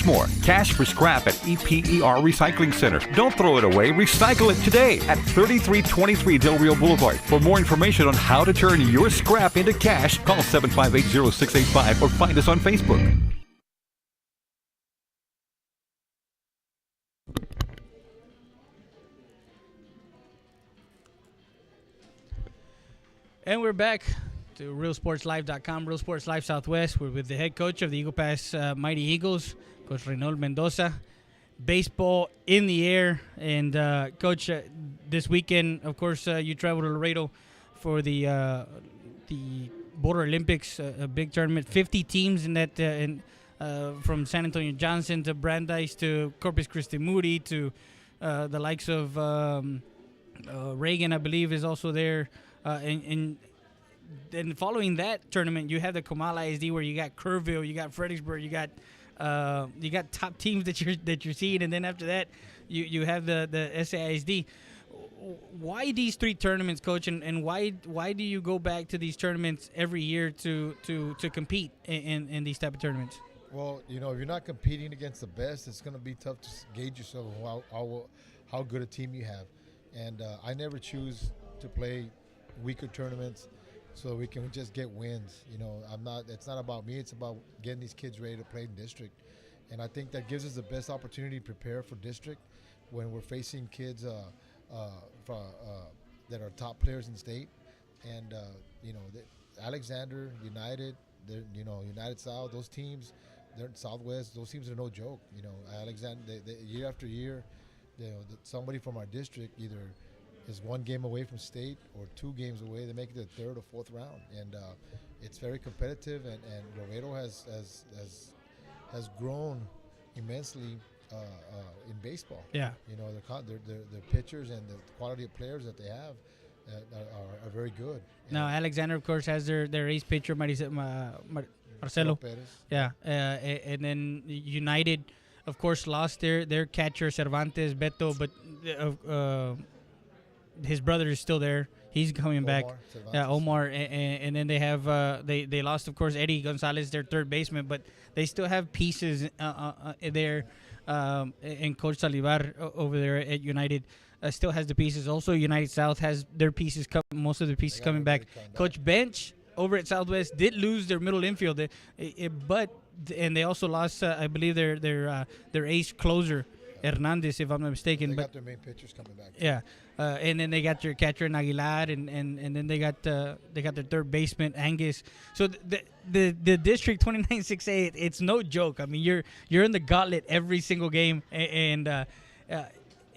Speaker 4: More cash for scrap at EPER Recycling Center. Don't throw it away. Recycle it today at 3323 Del Rio Boulevard. For more information on how to turn your scrap into cash, call 758-0685 or find us on Facebook.
Speaker 1: And we're back to RealSportsLive.com, Real Sports Live Southwest. We're with the head coach of the Eagle Pass Mighty Eagles, Coach Reynol Mendoza. Baseball in the air. And, Coach, this weekend, of course, you traveled to Laredo for the Border Olympics, a big tournament. 50 teams in that, from San Antonio Johnson to Brandeis to Corpus Christi Moody to the likes of Reagan, I believe, is also there. And following that tournament, you have the Comala ISD where you got Kerrville, you got Fredericksburg, you got top teams that you're seeing, and then after that, you have the SAISD. Why these three tournaments, Coach, and why do you go back to these tournaments every year to compete in these type of tournaments?
Speaker 5: Well, if you're not competing against the best, it's going to be tough to gauge yourself on how good a team you have. And I never choose to play weaker tournaments so we can just get wins. It's not about me, it's about getting these kids ready to play in district. And I think that gives us the best opportunity to prepare for district when we're facing kids that are top players in state. And Alexander, United, United South, those teams, they're in Southwest, those teams are no joke. Alexander, year after year, somebody from our district either is one game away from state or 2 games away. They make it to the 3rd or 4th round, and it's very competitive. And Laredo has grown immensely in baseball.
Speaker 1: Yeah,
Speaker 5: their pitchers and the quality of players that they have are very good.
Speaker 1: Now Alexander, of course, has their ace pitcher Marcelo
Speaker 5: Perez.
Speaker 1: Yeah, and then United, of course, lost their catcher Cervantes Beto, but his brother is still there. He's coming back. Yeah, Omar, and then they have they lost, of course, Eddie Gonzalez, their third baseman, but they still have pieces there. And Coach Salivar over there at United still has the pieces. Also, United South has their pieces. Most of their pieces coming back. Coach Bench over at Southwest did lose their middle infield, but they also lost, I believe, their ace closer Hernandez, if I'm not mistaken.
Speaker 5: They
Speaker 1: but
Speaker 5: got their main pitchers coming back.
Speaker 1: Yeah, and then they got their catcher Aguilar, and then they got their third baseman Angus. So the District 29-6A, it's no joke. I mean, you're in the gauntlet every single game, and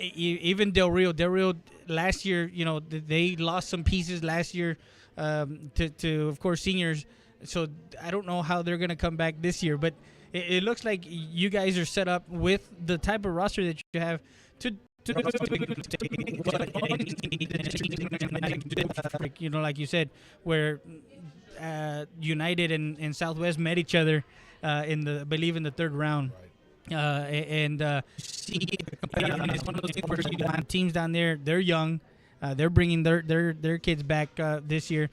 Speaker 1: even Del Rio last year, they lost some pieces last year to of course seniors. So I don't know how they're gonna come back this year, but it looks like you guys are set up with the type of roster that you have to like you said, where United and Southwest met each other I believe in the third round.
Speaker 5: Right.
Speaker 1: It's one of those things where teams down there, they're young, they're bringing their kids back this year.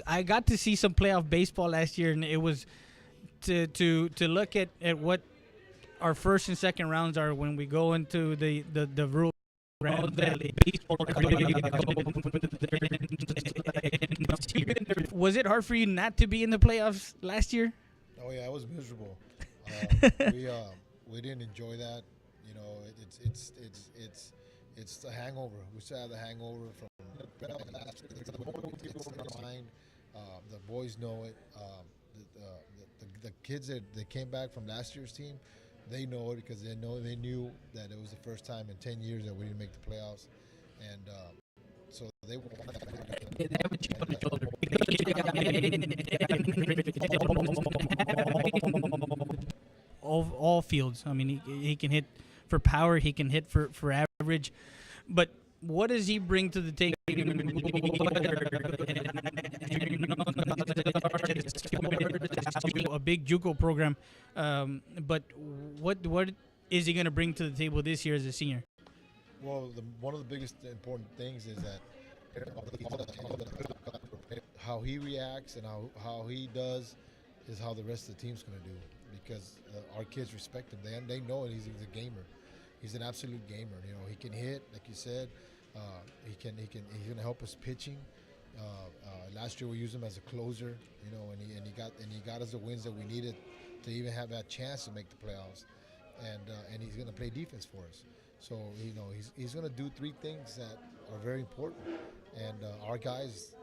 Speaker 1: I got to see some playoff baseball last year, and it was to look at what our first and second rounds are when we go into the rural round. Was it hard for you not to be in the playoffs last year?
Speaker 5: Oh yeah, it was miserable. We didn't enjoy that. You know, it's the hangover. We still have the hangover from mind. The boys know it. The kids that came back from last year's team, they know it because they knew that it was the first time in 10 years that we didn't make the playoffs, and so they
Speaker 1: all fields. I mean, he can hit for power. He can hit for average. But what does he bring to the table? A big JUCO program. But what is he going to bring to the table this year as a senior?
Speaker 5: Well, one of the biggest important things is that how he reacts and how he does is how the rest of the team's going to do, because our kids respect him. They know he's a gamer. He's an absolute gamer. You know, he can hit, like you said. He's going to help us pitching. Last year we used him as a closer, you know, and he got us the wins that we needed to even have that chance to make the playoffs. And he's going to play defense for us. So, you know, he's going to do three things that are very important, and our guys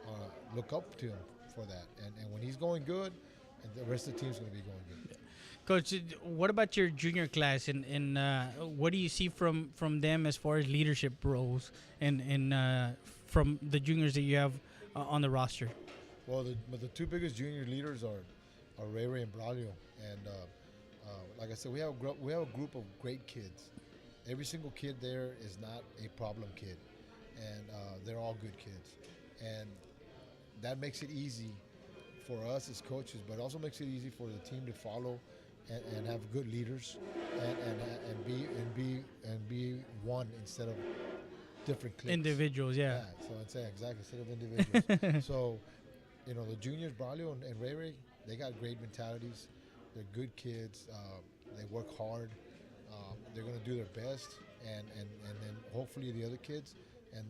Speaker 5: look up to him for that. And when he's going good, and the rest of the team's going to be going good.
Speaker 1: Coach, what about your junior class, and what do you see from them as far as leadership roles and from the juniors that you have on the roster?
Speaker 5: Well, the two biggest junior leaders are Ray and Braulio, and like I said, we have a group of great kids. Every single kid there is not a problem kid, and they're all good kids, and that makes it easy for us as coaches, but also makes it easy for the team to follow and have good leaders and be one instead of different cliques.
Speaker 1: Individuals, yeah.
Speaker 5: So I'd say exactly, instead of individuals. So, you know, the juniors, Braulio and Ray, they got great mentalities. They're good kids. They work hard. They're going to do their best, and then hopefully the other kids and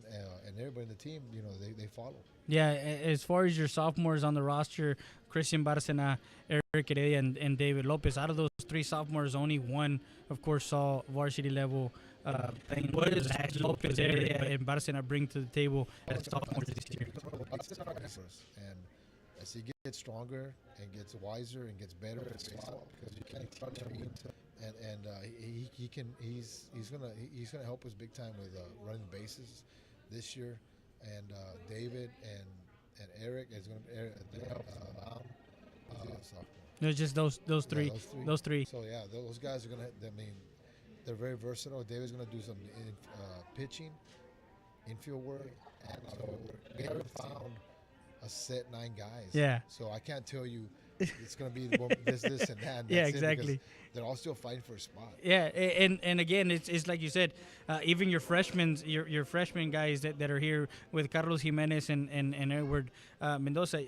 Speaker 5: everybody in the team, you know, they follow.
Speaker 1: Yeah, as far as your sophomores on the roster, Christian Barcena, Eric Heredia, and David Lopez, out of those three sophomores, only one, of course, saw varsity level playing. What does Lopez and Barcena bring to the table as sophomores this year?
Speaker 5: And as he gets stronger and gets wiser and gets better, because you can't touch him, and he's gonna help us big time with running bases this year. And David and Eric is going to help sophomore.
Speaker 1: No, just those three.
Speaker 5: Yeah,
Speaker 1: those three.
Speaker 5: So yeah, those guys are going to. I mean, they're very versatile. David's going to do some pitching, infield work, and so we haven't found a set 9 guys.
Speaker 1: Yeah.
Speaker 5: So I can't tell you it's going to be this, and that. And
Speaker 1: yeah,
Speaker 5: that's
Speaker 1: exactly.
Speaker 5: They're all still fighting for a spot.
Speaker 1: Yeah, and again, it's like you said, even your freshmen guys that are here with Carlos Jimenez and Edward Mendoza,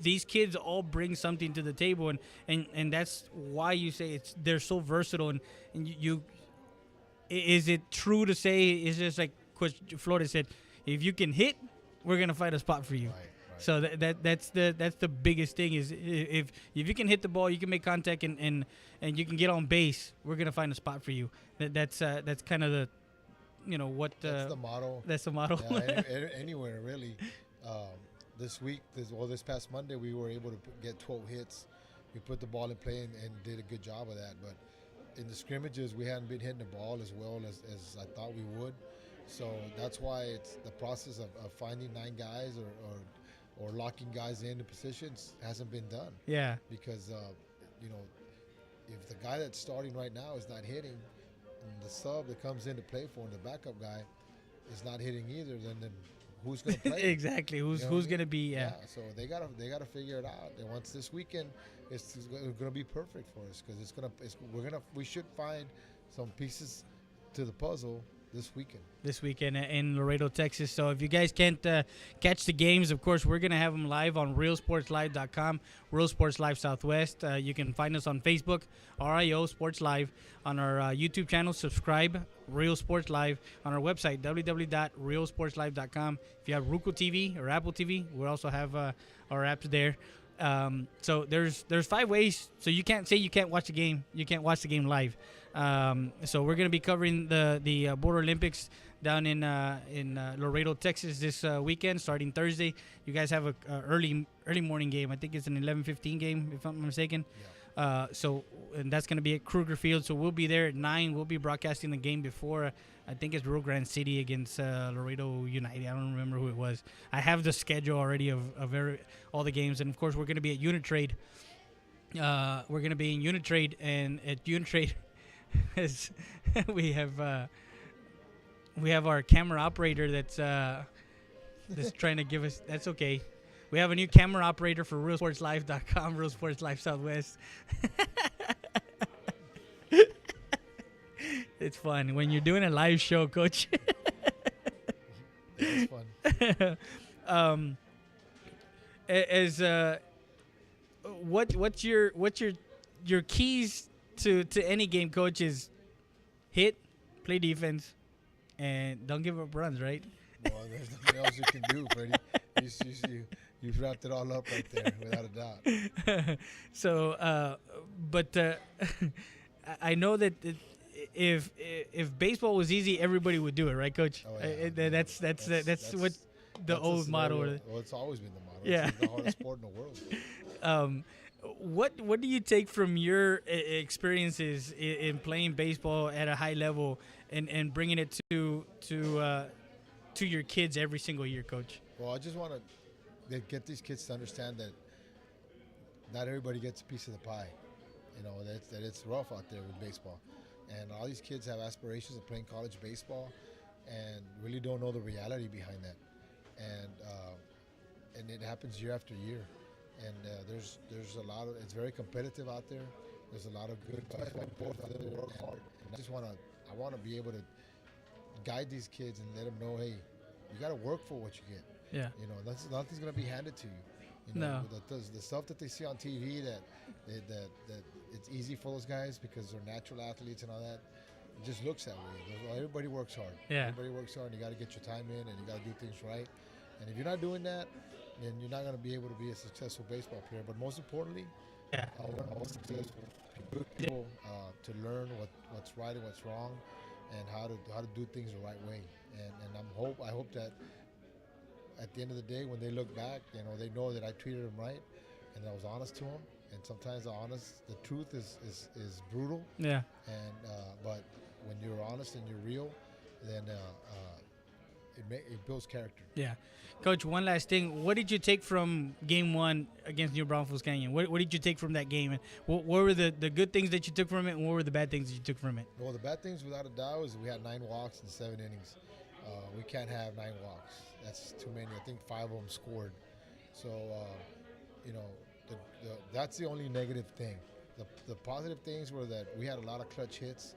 Speaker 1: these kids all bring something to the table, and that's why you say they're so versatile. And you is it true to say it's just like Coach Flores said, if you can hit, we're gonna find a spot for you.
Speaker 5: Right.
Speaker 1: So that's the biggest thing is if you can hit the ball, you can make contact and you can get on base, we're gonna find a spot for you. That's kind of the, you know what.
Speaker 5: That's the motto.
Speaker 1: That's the motto.
Speaker 5: Yeah, anywhere really. This past Monday we were able to get 12 hits. We put the ball in play and did a good job of that. But in the scrimmages, we hadn't been hitting the ball as well as I thought we would. So that's why it's the process of finding 9 guys or locking guys into positions hasn't been done.
Speaker 1: Yeah.
Speaker 5: Because, you know, if the guy that's starting right now is not hitting, and the sub that comes in to play for him, the backup guy, is not hitting either, then who's going to play.
Speaker 1: Exactly. Who's
Speaker 5: You know what I
Speaker 1: who's gonna
Speaker 5: mean?
Speaker 1: be? Yeah.
Speaker 5: So they gotta figure it out. And once this weekend, it's gonna be perfect for us because we should find some pieces to the puzzle this weekend.
Speaker 1: This weekend in Laredo, Texas. So if you guys can't catch the games, of course, we're going to have them live on realsportslive.com, Real Sports Live Southwest. You can find us on Facebook, RIO Sports Live, on our YouTube channel, subscribe, Real Sports Live, on our website, www.realsportslive.com. If you have Roku TV or Apple TV, we also have our apps there. So there's 5 ways. So you can't say you can't watch the game. You can't watch the game live. So we're gonna be covering the Border Olympics down in Laredo, Texas this weekend, starting Thursday. You guys have a early morning game. I think it's an 11:15 game, if I'm not mistaken.
Speaker 5: Yeah.
Speaker 1: And that's gonna be at Kruger Field. So we'll be there at 9. We'll be broadcasting the game before. I think it's Rio Grande City against Laredo United. I don't remember who it was. I have the schedule already of all the games, and of course we're gonna be at Unitrade. We're gonna be in Unitrade, and at Unitrade, as we have our camera operator that's trying to give us. That's okay. We have a new camera operator for RealSportsLive.com, Real Sports Live Southwest. It's fun when you're doing a live show, Coach.
Speaker 5: It's fun.
Speaker 1: What's your keys to any game, Coach? Is hit, play defense, and don't give up runs, right?
Speaker 5: Well, there's nothing else you can do, Freddy. You've wrapped it all up right there, without a doubt.
Speaker 1: So, but I know that if baseball was easy, everybody would do it, right, Coach?
Speaker 5: Oh, yeah.
Speaker 1: That's what the old motto.
Speaker 5: Well, it's always been the motto.
Speaker 1: Yeah.
Speaker 5: It's the hardest sport in the world.
Speaker 1: What do you take from your experiences in playing baseball at a high level and bringing it to your kids every single year, Coach?
Speaker 5: Well, I just want to get these kids to understand that not everybody gets a piece of the pie. You know, that it's rough out there with baseball. And all these kids have aspirations of playing college baseball and really don't know the reality behind that. And it happens year after year. And there's a lot of, it's very competitive out there. There's a lot of good guys that work hard. And I want to be able to guide these kids and let them know, hey, you got to work for what you get.
Speaker 1: Yeah.
Speaker 5: You know, nothing's going to be handed to you. You know,
Speaker 1: No.
Speaker 5: The stuff that they see on TV that it's easy for those guys because they're natural athletes and all that, it just looks that way. Everybody works hard.
Speaker 1: Yeah.
Speaker 5: Everybody works hard, and you got to get your time in, and you got to do things right. And if you're not doing that, then you're not going to be able to be a successful baseball player. But most importantly,
Speaker 1: Yeah.
Speaker 5: I want successful good people to learn what's right and what's wrong, and how to do things the right way. And I hope that at the end of the day, when they look back, you know, they know that I treated them right and that I was honest to them. And sometimes the truth is brutal.
Speaker 1: Yeah.
Speaker 5: And but when you're honest and you're real, then it builds character.
Speaker 1: Yeah. Coach, one last thing. What did you take from Game 1 against New Braunfels Canyon? What did you take from that game? And what were the good things that you took from it, and what were the bad things that you took from it?
Speaker 5: Well, the bad things, without a doubt, is we had 9 walks in 7 innings. We can't have 9 walks. That's too many. I think 5 of them scored. So, you know, that's the only negative thing. The positive things were that we had a lot of clutch hits.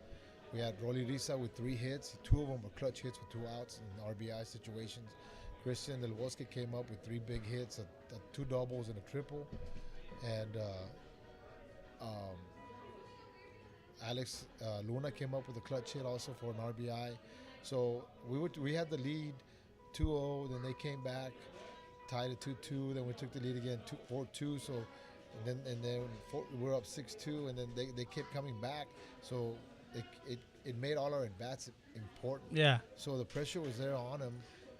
Speaker 5: We had Rolly Risa with 3 hits. 2 of them were clutch hits with 2 outs in RBI situations. Christian Del Bosque came up with 3 big hits, 2 doubles and a triple. And Alex Luna came up with a clutch hit also for an RBI. So we had the lead 2-0, then they came back, tied at 2-2, then we took the lead again 4-2. So and then we were up 6-2, and then they kept coming back. So it made all our at-bats important.
Speaker 1: Yeah.
Speaker 5: So the pressure was there on them,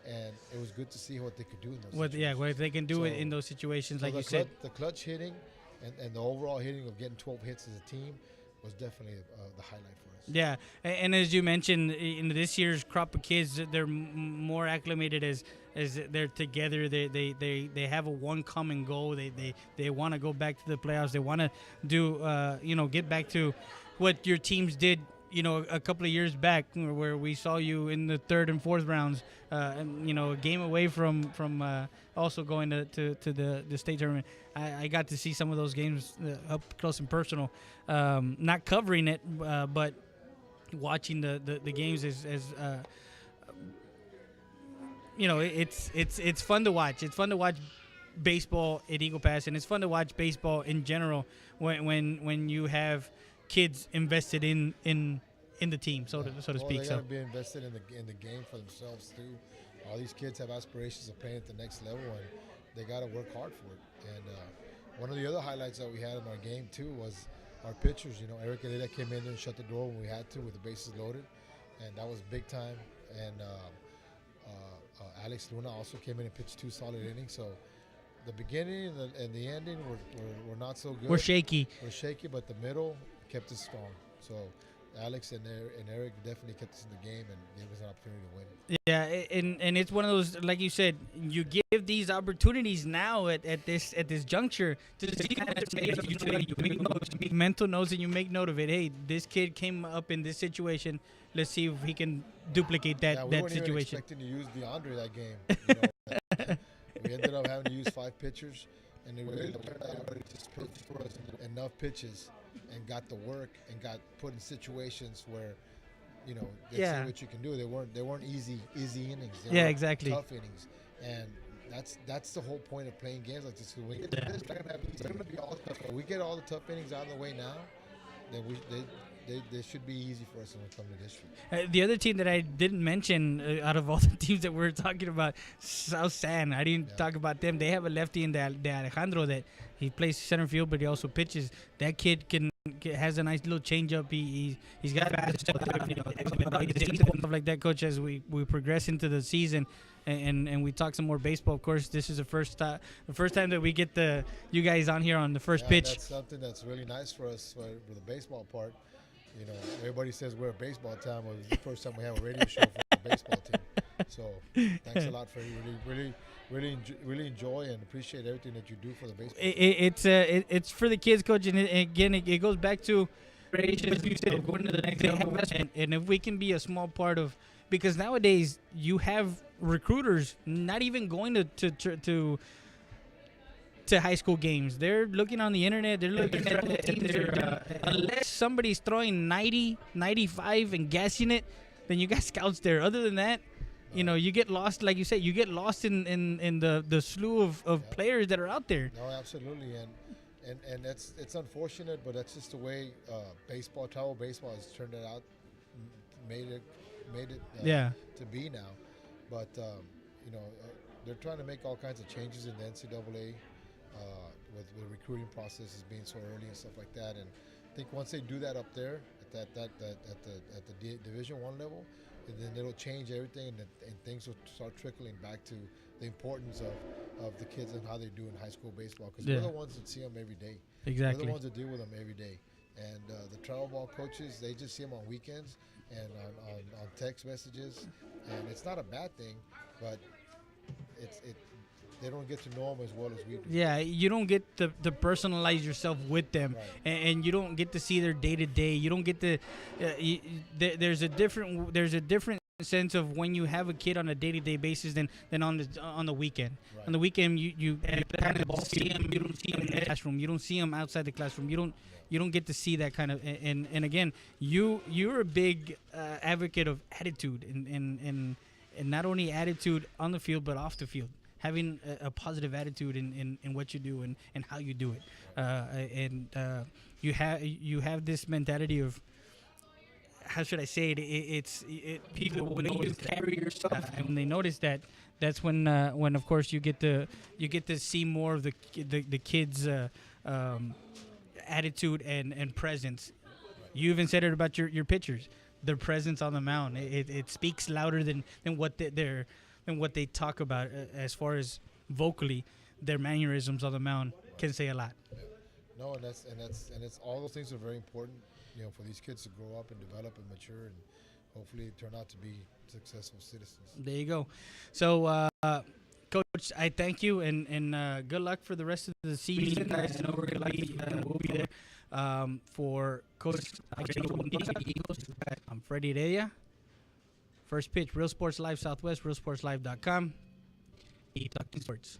Speaker 5: and it was good to see what they could do in those situations.
Speaker 1: What they can do in those situations, like you said.
Speaker 5: The clutch hitting and the overall hitting of getting 12 hits as a team was definitely the highlight for us.
Speaker 1: Yeah, and as you mentioned, in this year's crop of kids, they're more acclimated as they're together. They have a one common goal. They want to go back to the playoffs. They want to do get back to what your teams did a couple of years back where we saw you in the third and fourth rounds, and a game away from also going to the state tournament. I got to see some of those games up close and personal, not covering it, but watching the games as it's fun to watch. It's fun to watch baseball at Eagle Pass, and it's fun to watch baseball in general when you have kids invested in the team, so to speak.
Speaker 5: They gotta be invested in the game for themselves too. All these kids have aspirations of playing at the next level, and they gotta work hard for it. And one of the other highlights that we had in our game too was our pitchers. Heredia came in there and shut the door when we had to with the bases loaded, and that was big time. And Alex Luna also came in and pitched 2 solid innings. So the beginning and the ending were not so good.
Speaker 1: We're shaky,
Speaker 5: but the middle kept us strong. So Alex and Eric definitely kept us in the game and gave us an opportunity to win.
Speaker 1: Yeah, and it's one of those, like you said, you give these opportunities now at this juncture to make mental notes, and you make note of it. Hey, this kid came up in this situation. Let's see if he can duplicate that
Speaker 5: we weren't
Speaker 1: situation.
Speaker 5: Even expecting to use DeAndre that game. We ended up having to use 5 pitchers, and it really turned out to just put for us enough pitches and got the work and got put in situations where they see what you can do. They weren't easy innings. They were
Speaker 1: exactly.
Speaker 5: Tough innings, and that's the whole point of playing games like this. We get all the tough innings out of the way now, then they should be easy for us when we come to district.
Speaker 1: The other team that I didn't mention out of all the teams that we're talking about, South San. I didn't talk about them. They have a lefty in the Alejandro that he plays center field, but he also pitches. That kid has a nice little changeup. He's got fast stuff like that, Coach. As we progress into the season, and we talk some more baseball. Of course, this is the first time that we get you guys on here on the first pitch.
Speaker 5: That's something that's really nice for us for the baseball part. Everybody says we're a baseball town. Well, it's the first time we have a radio show for the baseball team. So thanks a lot, Freddy. Really enjoy and appreciate everything that you do for the baseball team.
Speaker 1: It's for the kids, Coach. And again, it goes back to going to the next level. And if we can be a small part of, because nowadays you have recruiters not even going to high school games. They're looking on the internet. They're looking at unless somebody's throwing 90, 95 and gassing it, then you got scouts there. Other than that, you get lost, like you said, you get lost in the slew of players that are out there.
Speaker 5: No, absolutely. And it's unfortunate, but that's just the way travel baseball has turned it out, made it to be now. But they're trying to make all kinds of changes in the NCAA. With the recruiting processes being so early and stuff like that, and I think once they do that up there at the Division I level, and then it'll change everything, and things will start trickling back to the importance of the kids and how they do in high school baseball, because we're the ones that see them every day.
Speaker 1: Exactly.
Speaker 5: We're the ones that deal with them every day, and the travel ball coaches, they just see them on weekends and on text messages, and it's not a bad thing, but they don't get to know them as well as we do.
Speaker 1: Yeah, you don't get to personalize yourself with them,
Speaker 5: right.
Speaker 1: and you don't get to see their day to day. You don't get to. There's a different sense of when you have a kid on a day to day basis than on the weekend.
Speaker 5: Right.
Speaker 1: On the weekend, you kind of see them. You don't see them in the classroom. You don't see them outside the classroom. You don't get to see that kind of. And again, you're a big advocate of attitude and not only attitude on the field but off the field. Having a positive attitude in what you do and how you do it, you have this mentality of, how should I say it? It's people when you carry yourself, and when they notice that, that's when of course you get to see more of the kids' attitude and presence. You even said it about your pitchers, their presence on the mound. It speaks louder than what and what they talk about as far as vocally. Their mannerisms on the mound can say a lot.
Speaker 5: Yeah. No, and it's all those things are very important, for these kids to grow up and develop and mature and hopefully turn out to be successful citizens.
Speaker 1: There you go. So, Coach, I thank you and good luck for the rest of the season. Guys, I know we'll be there. For Coach, I'm Freddy Heredia. First pitch, Real Sports Live Southwest, realsportslive.com. Talking Sports.